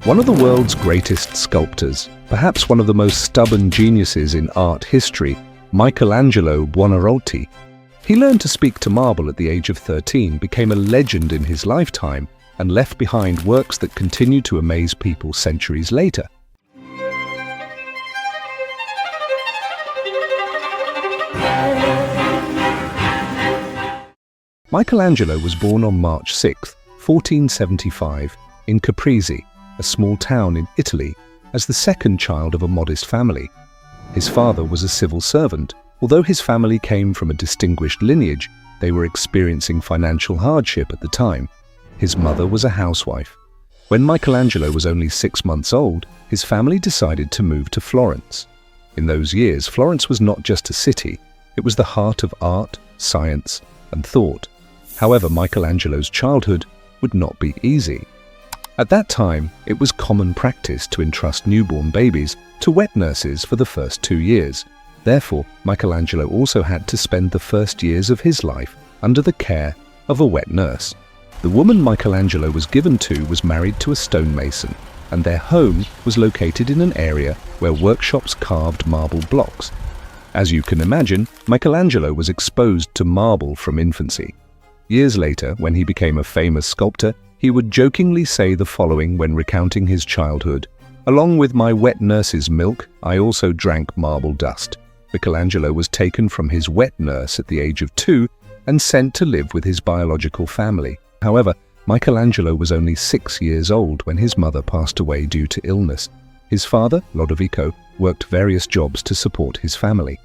One of the world's greatest sculptors, perhaps one of the most stubborn geniuses in art history, Michelangelo Buonarroti. He learned to speak to marble at the age of 13, became a legend in his lifetime, and left behind works that continue to amaze people centuries later. Michelangelo was born on March 6, 1475, in Caprese, a small town in Italy, as the second child of a modest family. His father was a civil servant. Although his family came from a distinguished lineage, they were experiencing financial hardship at the time. His mother was a housewife. When Michelangelo was only 6 months old, his family decided to move to Florence. In those years, Florence was not just a city, it was the heart of art, science, and thought. However, Michelangelo's childhood would not be easy. At that time, it was common practice to entrust newborn babies to wet nurses for the first 2 years. Therefore, Michelangelo also had to spend the first years of his life under the care of a wet nurse. The woman Michelangelo was given to was married to a stonemason, and their home was located in an area where workshops carved marble blocks. As you can imagine, Michelangelo was exposed to marble from infancy. Years later, when he became a famous sculptor, he would jokingly say the following when recounting his childhood: "Along with my wet nurse's milk, I also drank marble dust." Michelangelo was taken from his wet nurse at the age of 2 and sent to live with his biological family. However, Michelangelo was only 6 years old when his mother passed away due to illness. His father, Lodovico, worked various jobs to support his family.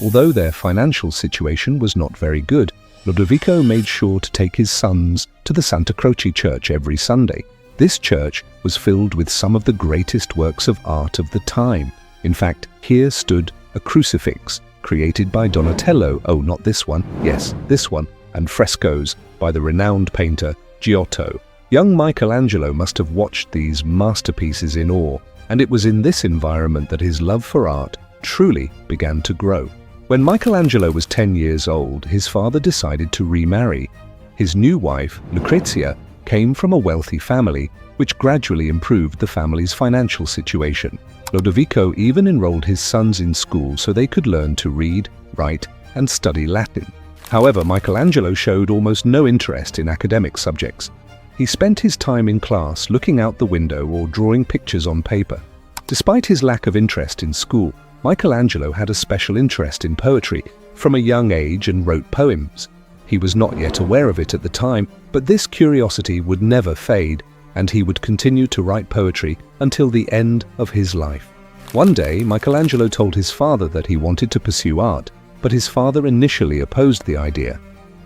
Although their financial situation was not very good, Lodovico made sure to take his sons to the Santa Croce church every Sunday. This church was filled with some of the greatest works of art of the time. In fact, here stood a crucifix created by Donatello, oh not this one, yes, this one, and frescoes by the renowned painter Giotto. Young Michelangelo must have watched these masterpieces in awe, and it was in this environment that his love for art truly began to grow. When Michelangelo was 10 years old, his father decided to remarry. His new wife, Lucrezia, came from a wealthy family, which gradually improved the family's financial situation. Lodovico even enrolled his sons in school so they could learn to read, write, and study Latin. However, Michelangelo showed almost no interest in academic subjects. He spent his time in class looking out the window or drawing pictures on paper. Despite his lack of interest in school, Michelangelo had a special interest in poetry from a young age and wrote poems. He was not yet aware of it at the time, but this curiosity would never fade, and he would continue to write poetry until the end of his life. One day, Michelangelo told his father that he wanted to pursue art, but his father initially opposed the idea.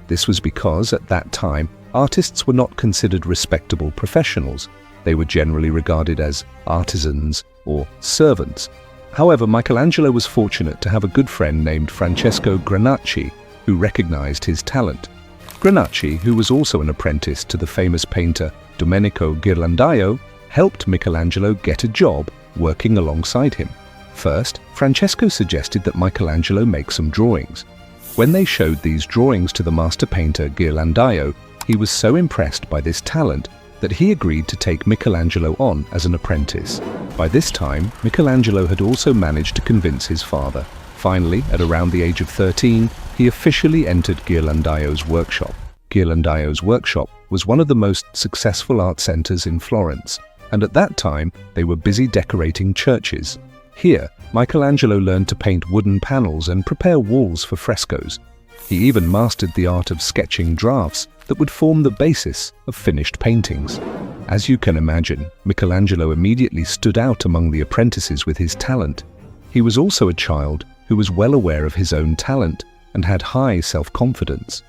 This was because, at that time, artists were not considered respectable professionals. They were generally regarded as artisans or servants. However, Michelangelo was fortunate to have a good friend named Francesco Granacci, who recognized his talent. Granacci, who was also an apprentice to the famous painter Domenico Ghirlandaio, helped Michelangelo get a job working alongside him. First, Francesco suggested that Michelangelo make some drawings. When they showed these drawings to the master painter Ghirlandaio, he was so impressed by this talent that he agreed to take Michelangelo on as an apprentice. By this time, Michelangelo had also managed to convince his father. Finally, at around the age of 13, he officially entered Ghirlandaio's workshop. Ghirlandaio's workshop was one of the most successful art centers in Florence, and at that time, they were busy decorating churches. Here, Michelangelo learned to paint wooden panels and prepare walls for frescoes. He even mastered the art of sketching drafts that would form the basis of finished paintings. As you can imagine, Michelangelo immediately stood out among the apprentices with his talent. He was also a child who was well aware of his own talent and had high self-confidence.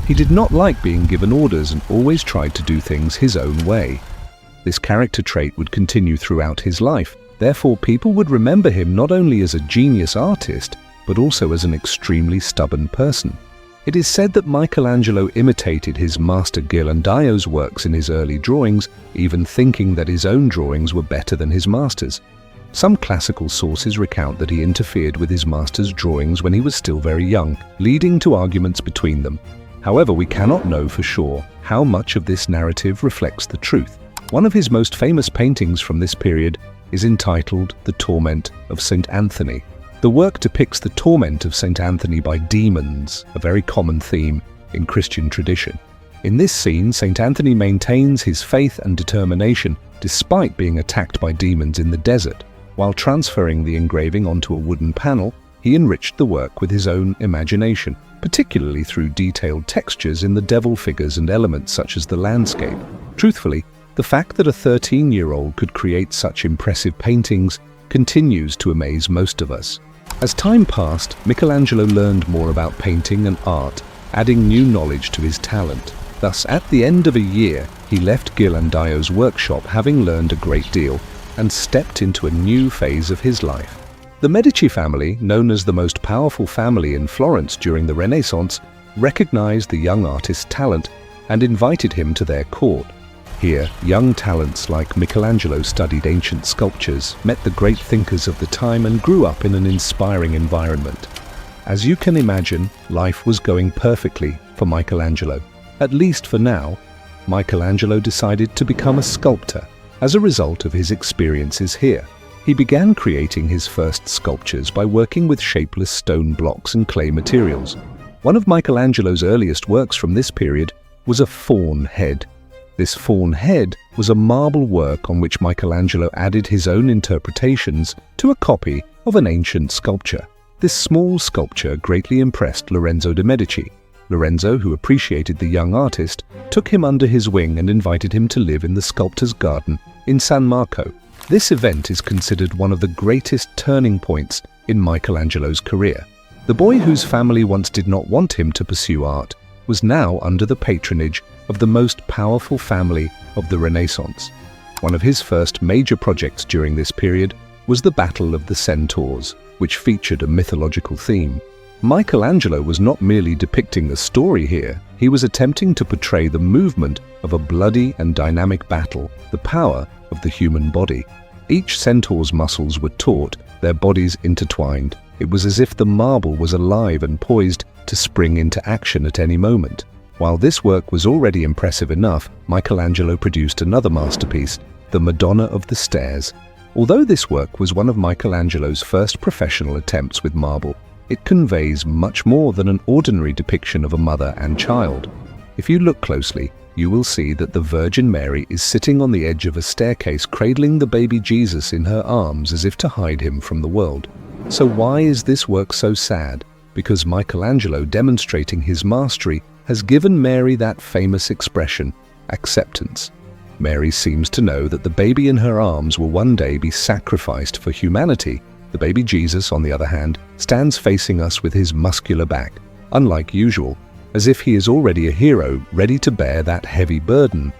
He did not like being given orders and always tried to do things his own way. This character trait would continue throughout his life. Therefore, people would remember him not only as a genius artist, but also as an extremely stubborn person. It is said that Michelangelo imitated his master Ghirlandaio's works in his early drawings, even thinking that his own drawings were better than his master's. Some classical sources recount that he interfered with his master's drawings when he was still very young, leading to arguments between them. However, we cannot know for sure how much of this narrative reflects the truth. One of his most famous paintings from this period is entitled The Torment of St. Anthony. The work depicts the torment of St. Anthony by demons, a very common theme in Christian tradition. In this scene, St. Anthony maintains his faith and determination despite being attacked by demons in the desert. While transferring the engraving onto a wooden panel, he enriched the work with his own imagination, particularly through detailed textures in the devil figures and elements such as the landscape. Truthfully, the fact that a 13-year-old could create such impressive paintings continues to amaze most of us. As time passed, Michelangelo learned more about painting and art, adding new knowledge to his talent. Thus, at the end of a year, he left Ghirlandaio's workshop having learned a great deal and stepped into a new phase of his life. The Medici family, known as the most powerful family in Florence during the Renaissance, recognized the young artist's talent and invited him to their court. Here, young talents like Michelangelo studied ancient sculptures, met the great thinkers of the time, and grew up in an inspiring environment. As you can imagine, life was going perfectly for Michelangelo. At least for now. Michelangelo decided to become a sculptor as a result of his experiences here. He began creating his first sculptures by working with shapeless stone blocks and clay materials. One of Michelangelo's earliest works from this period was a faun head. This faun head was a marble work on which Michelangelo added his own interpretations to a copy of an ancient sculpture. This small sculpture greatly impressed Lorenzo de Medici. Lorenzo, who appreciated the young artist, took him under his wing and invited him to live in the sculptor's garden in San Marco. This event is considered one of the greatest turning points in Michelangelo's career. The boy whose family once did not want him to pursue art was now under the patronage of the most powerful family of the Renaissance. One of his first major projects during this period was the Battle of the Centaurs, which featured a mythological theme. Michelangelo was not merely depicting a story here, he was attempting to portray the movement of a bloody and dynamic battle, the power of the human body. Each centaur's muscles were taut, their bodies intertwined. It was as if the marble was alive and poised to spring into action at any moment. While this work was already impressive enough, Michelangelo produced another masterpiece, the Madonna of the Stairs. Although this work was one of Michelangelo's first professional attempts with marble, it conveys much more than an ordinary depiction of a mother and child. If you look closely, you will see that the Virgin Mary is sitting on the edge of a staircase cradling the baby Jesus in her arms as if to hide him from the world. So why is this work so sad? Because Michelangelo, demonstrating his mastery, has given Mary that famous expression, acceptance. Mary seems to know that the baby in her arms will one day be sacrificed for humanity. The baby Jesus, on the other hand, stands facing us with his muscular back, unlike usual, as if he is already a hero ready to bear that heavy burden.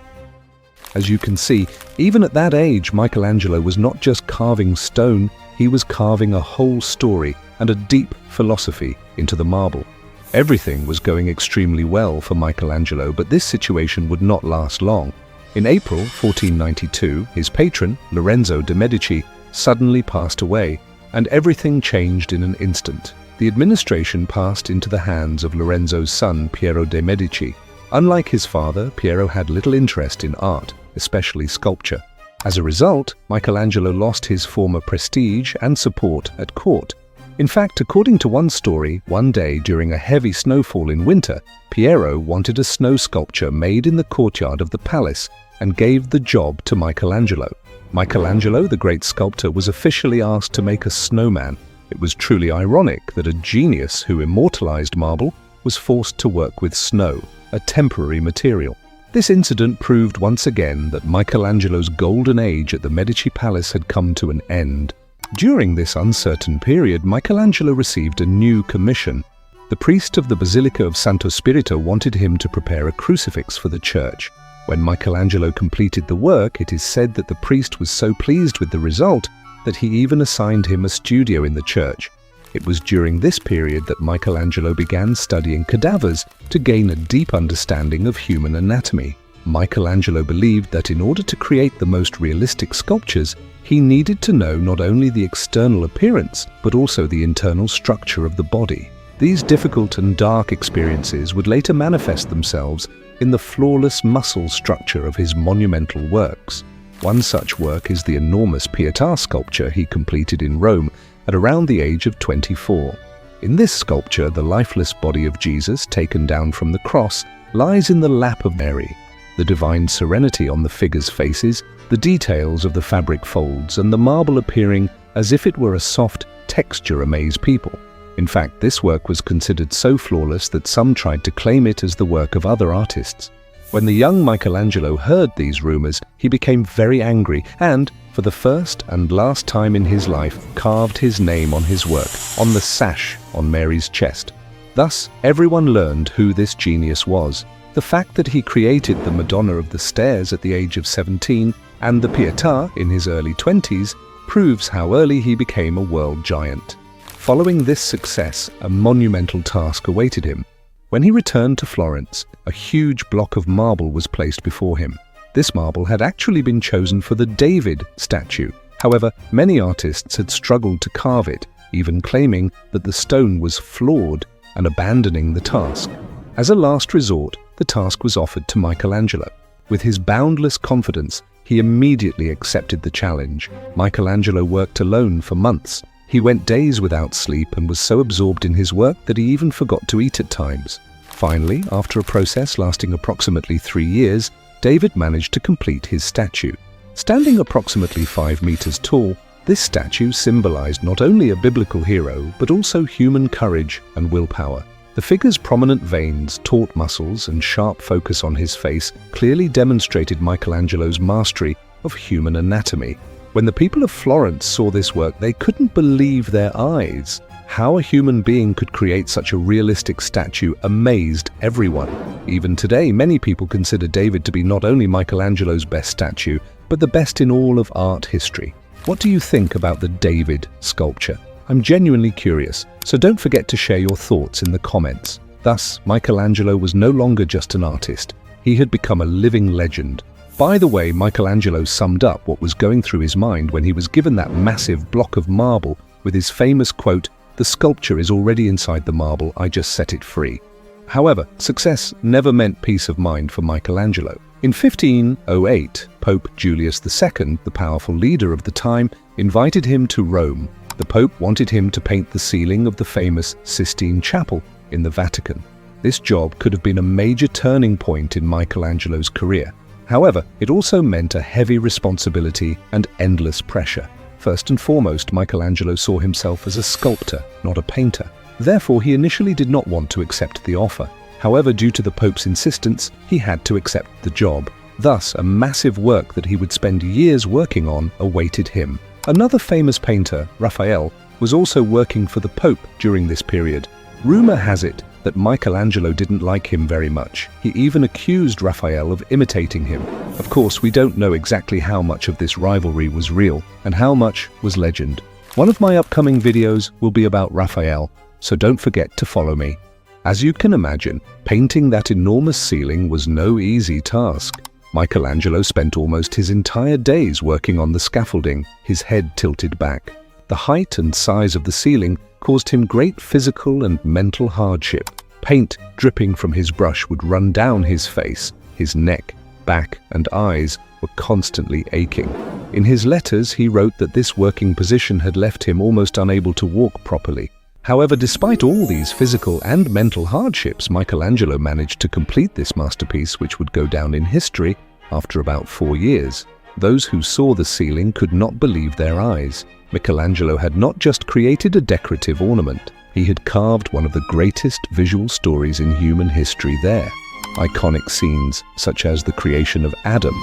As you can see, even at that age, Michelangelo was not just carving stone, he was carving a whole story and a deep philosophy into the marble. Everything was going extremely well for Michelangelo, but this situation would not last long. In April 1492, his patron, Lorenzo de Medici, suddenly passed away, and everything changed in an instant. The administration passed into the hands of Lorenzo's son, Piero de Medici. Unlike his father, Piero had little interest in art, especially sculpture. As a result, Michelangelo lost his former prestige and support at court. In fact, according to one story, one day during a heavy snowfall in winter, Piero wanted a snow sculpture made in the courtyard of the palace and gave the job to Michelangelo. Michelangelo, the great sculptor, was officially asked to make a snowman. It was truly ironic that a genius who immortalized marble was forced to work with snow, a temporary material. This incident proved once again that Michelangelo's golden age at the Medici Palace had come to an end. During this uncertain period, Michelangelo received a new commission. The priest of the Basilica of Santo Spirito wanted him to prepare a crucifix for the church. When Michelangelo completed the work, it is said that the priest was so pleased with the result that he even assigned him a studio in the church. It was during this period that Michelangelo began studying cadavers to gain a deep understanding of human anatomy. Michelangelo believed that in order to create the most realistic sculptures, he needed to know not only the external appearance, but also the internal structure of the body. These difficult and dark experiences would later manifest themselves in the flawless muscle structure of his monumental works. One such work is the enormous Pietà sculpture he completed in Rome at around the age of 24. In this sculpture, the lifeless body of Jesus, taken down from the cross, lies in the lap of Mary. The divine serenity on the figure's faces, the details of the fabric folds, and the marble appearing as if it were a soft texture amaze people. In fact, this work was considered so flawless that some tried to claim it as the work of other artists. When the young Michelangelo heard these rumors, he became very angry and, for the first and last time in his life, carved his name on his work, on the sash on Mary's chest. Thus, everyone learned who this genius was. The fact that he created the Madonna of the Stairs at the age of 17 and the Pietà in his early 20s proves how early he became a world giant. Following this success, a monumental task awaited him. When he returned to Florence, a huge block of marble was placed before him. This marble had actually been chosen for the David statue. However, many artists had struggled to carve it, even claiming that the stone was flawed and abandoning the task. As a last resort, the task was offered to Michelangelo. With his boundless confidence, he immediately accepted the challenge. Michelangelo worked alone for months. He went days without sleep and was so absorbed in his work that he even forgot to eat at times. Finally, after a process lasting approximately 3 years, David managed to complete his statue. Standing approximately 5 meters tall, this statue symbolized not only a biblical hero, but also human courage and willpower. The figure's prominent veins, taut muscles, and sharp focus on his face clearly demonstrated Michelangelo's mastery of human anatomy. When the people of Florence saw this work, they couldn't believe their eyes. How a human being could create such a realistic statue amazed everyone. Even today, many people consider David to be not only Michelangelo's best statue, but the best in all of art history. What do you think about the David sculpture? I'm genuinely curious, so don't forget to share your thoughts in the comments. Thus, Michelangelo was no longer just an artist. He had become a living legend. By the way, Michelangelo summed up what was going through his mind when he was given that massive block of marble with his famous quote, "The sculpture is already inside the marble, I just set it free." However, success never meant peace of mind for Michelangelo. In 1508, Pope Julius II, the powerful leader of the time, invited him to Rome. The Pope wanted him to paint the ceiling of the famous Sistine Chapel in the Vatican. This job could have been a major turning point in Michelangelo's career. However, it also meant a heavy responsibility and endless pressure. First and foremost, Michelangelo saw himself as a sculptor, not a painter. Therefore, he initially did not want to accept the offer. However, due to the Pope's insistence, he had to accept the job. Thus, a massive work that he would spend years working on awaited him. Another famous painter, Raphael, was also working for the Pope during this period. Rumor has it that Michelangelo didn't like him very much. He even accused Raphael of imitating him. Of course, we don't know exactly how much of this rivalry was real and how much was legend. One of my upcoming videos will be about Raphael, so don't forget to follow me. As you can imagine, painting that enormous ceiling was no easy task. Michelangelo spent almost his entire days working on the scaffolding, his head tilted back. The height and size of the ceiling caused him great physical and mental hardship. Paint dripping from his brush would run down his face. His neck, back, and eyes were constantly aching. In his letters, he wrote that this working position had left him almost unable to walk properly. However, despite all these physical and mental hardships, Michelangelo managed to complete this masterpiece, which would go down in history after about 4 years. Those who saw the ceiling could not believe their eyes. Michelangelo had not just created a decorative ornament, he had carved one of the greatest visual stories in human history there. Iconic scenes such as the creation of Adam,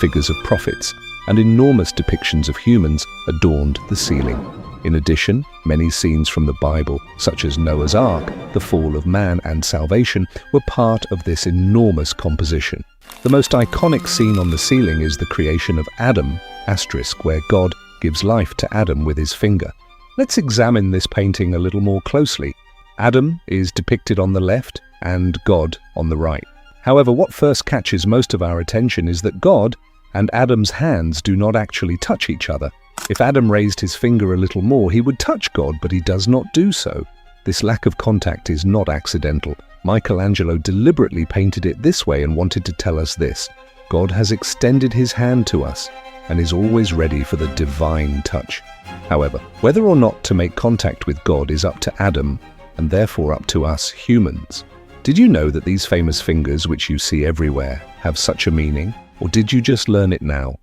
figures of prophets, and enormous depictions of humans adorned the ceiling. In addition, many scenes from the Bible, such as Noah's Ark, the fall of man, and salvation, were part of this enormous composition. The most iconic scene on the ceiling is the creation of Adam, where God gives life to Adam with his finger. Let's examine this painting a little more closely. Adam is depicted on the left and God on the right. However, what first catches most of our attention is that God and Adam's hands do not actually touch each other. If Adam raised his finger a little more, he would touch God, but he does not do so. This lack of contact is not accidental. Michelangelo deliberately painted it this way and wanted to tell us this: God has extended his hand to us and is always ready for the divine touch. However, whether or not to make contact with God is up to Adam, and therefore up to us humans. Did you know that these famous fingers, which you see everywhere, have such a meaning? Or did you just learn it now?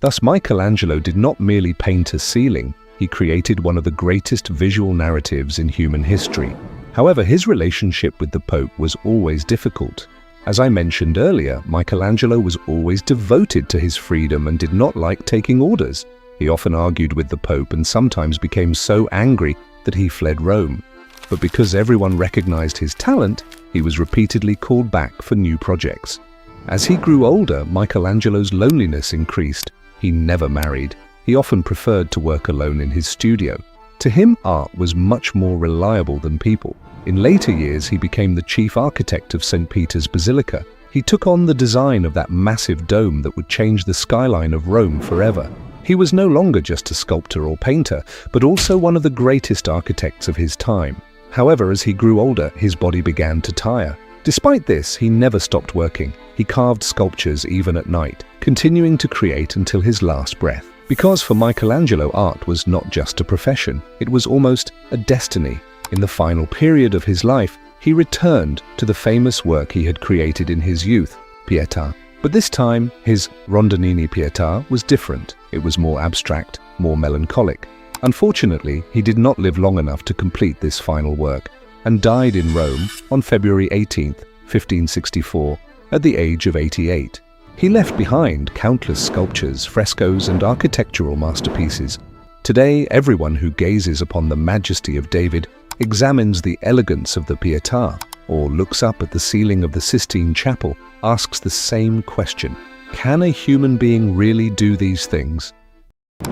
Thus, Michelangelo did not merely paint a ceiling, he created one of the greatest visual narratives in human history. However, his relationship with the Pope was always difficult. As I mentioned earlier, Michelangelo was always devoted to his freedom and did not like taking orders. He often argued with the Pope and sometimes became so angry that he fled Rome. But because everyone recognized his talent, he was repeatedly called back for new projects. As he grew older, Michelangelo's loneliness increased. He never married. He often preferred to work alone in his studio. To him, art was much more reliable than people. In later years, he became the chief architect of St. Peter's Basilica. He took on the design of that massive dome that would change the skyline of Rome forever. He was no longer just a sculptor or painter, but also one of the greatest architects of his time. However, as he grew older, his body began to tire. Despite this, he never stopped working. He carved sculptures even at night, continuing to create until his last breath. Because for Michelangelo, art was not just a profession, it was almost a destiny. In the final period of his life, he returned to the famous work he had created in his youth, Pietà. But this time, his Rondinini Pietà was different. It was more abstract, more melancholic. Unfortunately, he did not live long enough to complete this final work, and died in Rome on February 18, 1564, at the age of 88. He left behind countless sculptures, frescoes, and architectural masterpieces. Today, everyone who gazes upon the majesty of David examines the elegance of the Pietà, or looks up at the ceiling of the Sistine Chapel, asks the same question: can a human being really do these things?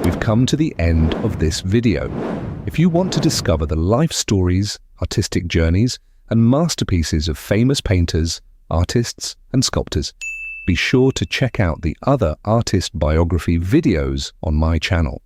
We've come to the end of this video. If you want to discover the life stories, artistic journeys, and masterpieces of famous painters, artists, and sculptors, be sure to check out the other artist biography videos on my channel.